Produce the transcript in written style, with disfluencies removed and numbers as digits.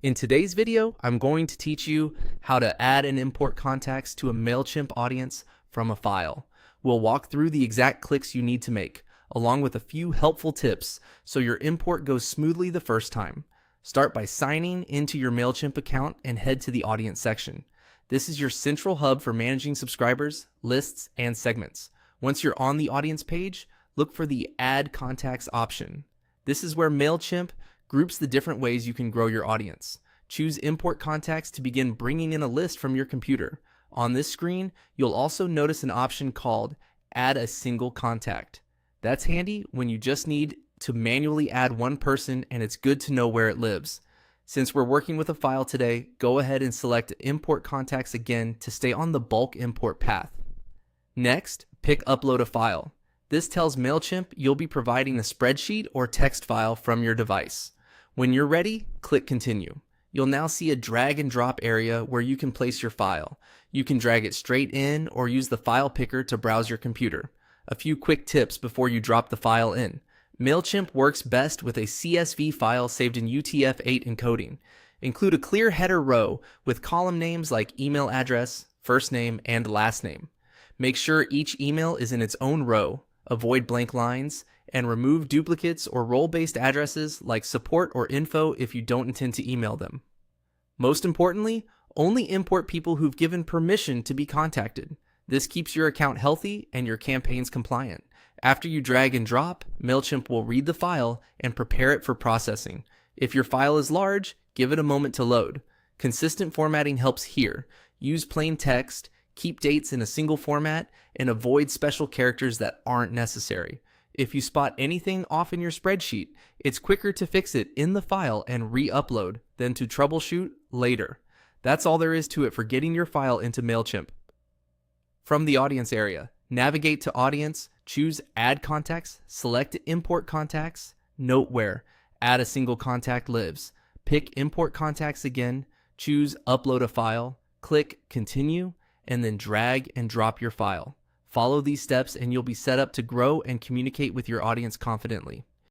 In today's video, I'm going to teach you how to add and import contacts to a Mailchimp audience from a file. We'll walk through the exact clicks you need to make, along with a few helpful tips so your import goes smoothly the first time. Start by signing into your Mailchimp account and head to the audience section. This is your central hub for managing subscribers, lists, and segments. Once you're on the audience page, look for the Add Contacts option. This is where Mailchimp groups the different ways you can grow your audience. Choose Import Contacts to begin bringing in a list from your computer. On this screen, you'll also notice an option called Add a Single Contact. That's handy when you just need to manually add one person and it's good to know where it lives. Since we're working with a file today, go ahead and select Import Contacts again to stay on the bulk import path. Next, pick Upload a File. This tells Mailchimp you'll be providing a spreadsheet or text file from your device. When you're ready, click Continue. You'll now see a drag and drop area where you can place your file. You can drag it straight in or use the file picker to browse your computer. A few quick tips before you drop the file in. Mailchimp works best with a CSV file saved in UTF-8 encoding. Include a clear header row with column names like email address, first name, and last name. Make sure each email is in its own row. Avoid blank lines, and remove duplicates or role-based addresses like support or info if you don't intend to email them. Most importantly, only import people who've given permission to be contacted. This keeps your account healthy and your campaigns compliant. After you drag and drop, Mailchimp will read the file and prepare it for processing. If your file is large, give it a moment to load. Consistent formatting helps here. Use plain text, keep dates in a single format, and avoid special characters that aren't necessary. If you spot anything off in your spreadsheet, it's quicker to fix it in the file and re-upload than to troubleshoot later. That's all there is to it for getting your file into Mailchimp. From the audience area, navigate to Audience, choose Add Contacts, select Import Contacts, note where Add a Single Contact lives. Pick Import Contacts again, choose Upload a File, click Continue, and then drag and drop your file. Follow these steps and you'll be set up to grow and communicate with your audience confidently.